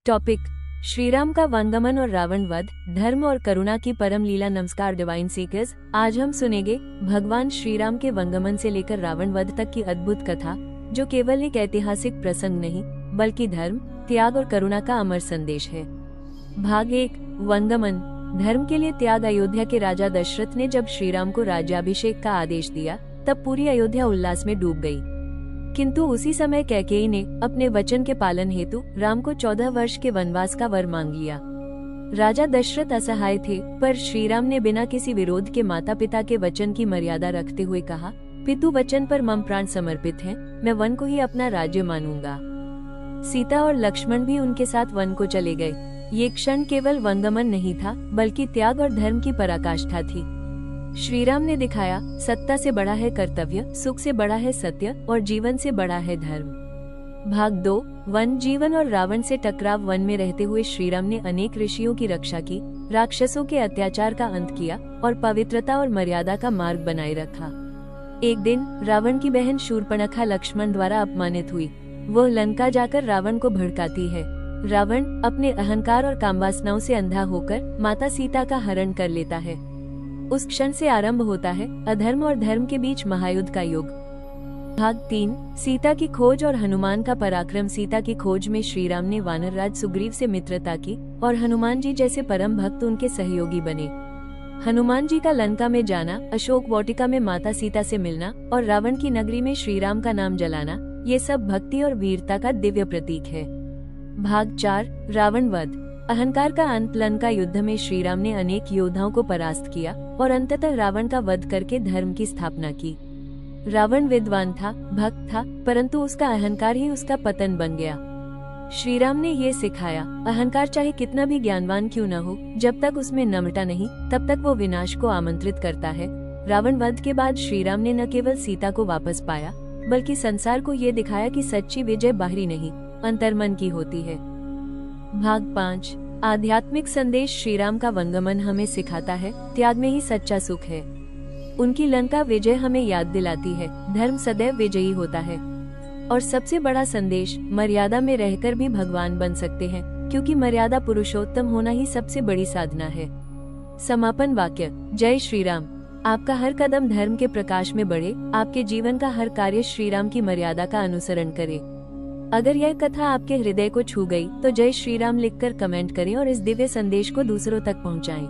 Topic: Shriram का वनगमन और रावण वध, धर्म और करुणा की परम लीला। नमस्कार डिवाइन सीकर्स, आज हम सुनेंगे भगवान श्रीराम के वनगमन से लेकर रावण वध तक की अद्भुत कथा, जो केवल एक ऐतिहासिक प्रसंग नहीं बल्कि धर्म, त्याग और करुणा का अमर संदेश है। भाग 1: वनगमन। धर्म के लिए त्याग। अयोध्या के राजा दशरथ ने जब श्रीराम को राज्याभिषेक का आदेश दिया, तब पूरी अयोध्या उल्लास में डूब गई। किंतु उसी समय कैकेयी ने अपने वचन के पालन हेतु राम को 14 वर्ष के वनवास का वर मांग लिया। राजा दशरथ असहाय थे, पर श्रीराम ने बिना किसी विरोध के माता पिता के वचन की मर्यादा रखते हुए कहा, पितु वचन पर मम प्राण समर्पित हैं, मैं वन को ही अपना राज्य मानूंगा। सीता और लक्ष्मण भी उनके साथ वन को चले गए। ये क्षण केवल वनगमन नहीं था, बल्कि त्याग और धर्म की पराकाष्ठा थी। श्रीराम ने दिखाया, सत्ता से बड़ा है कर्तव्य, सुख से बड़ा है सत्य और जीवन से बड़ा है धर्म। भाग 2: वन जीवन और रावण से टकराव। वन में रहते हुए श्रीराम ने अनेक ऋषियों की रक्षा की, राक्षसों के अत्याचार का अंत किया और पवित्रता और मर्यादा का मार्ग बनाए रखा। एक दिन रावण की बहन शूर्पणखा लक्ष्मण द्वारा अपमानित हुई। वह लंका जाकर रावण को भड़काती है। रावण अपने अहंकार और कामवासनाओं से अंधा होकर माता सीता का हरण कर लेता है। उस क्षण से आरंभ होता है अधर्म और धर्म के बीच महायुद्ध का युग। भाग 3: सीता की खोज और हनुमान का पराक्रम। सीता की खोज में श्रीराम ने वानरराज सुग्रीव से मित्रता की और हनुमान जी जैसे परम भक्त उनके सहयोगी बने। हनुमान जी का लंका में जाना, अशोक वाटिका में माता सीता से मिलना और रावण की नगरी में श्रीराम का नाम जलाना, ये सब भक्ति और वीरता का दिव्य प्रतीक है। भाग 4: रावण वध। अहंकार का अंत। लंका युद्ध में श्रीराम ने अनेक योद्धाओं को परास्त किया और अंततः रावण का वध करके धर्म की स्थापना की। रावण विद्वान था, भक्त था, परंतु उसका अहंकार ही उसका पतन बन गया। श्रीराम ने ये सिखाया, अहंकार चाहे कितना भी ज्ञानवान क्यों न हो, जब तक उसमें नम्रता नहीं, तब तक वो विनाश को आमंत्रित करता है। रावण वध के बाद श्रीराम ने न केवल सीता को वापस पाया, बल्कि संसार को ये दिखाया कि सच्ची विजय बाहरी नहीं, अंतर्मन की होती है। भाग 5: आध्यात्मिक संदेश। श्रीराम का वनगमन हमें सिखाता है, त्याग में ही सच्चा सुख है। उनकी लंका विजय हमें याद दिलाती है, धर्म सदैव विजयी होता है। और सबसे बड़ा संदेश, मर्यादा में रहकर भी भगवान बन सकते हैं, क्योंकि मर्यादा पुरुषोत्तम होना ही सबसे बड़ी साधना है। समापन वाक्य: जय श्री राम। आपका हर कदम धर्म के प्रकाश में बढ़े, आपके जीवन का हर कार्य श्रीराम की मर्यादा का अनुसरण करे। अगर यह कथा आपके हृदय को छू गई, तो जय श्री राम लिखकर कमेंट करें और इस दिव्य संदेश को दूसरों तक पहुंचाएं।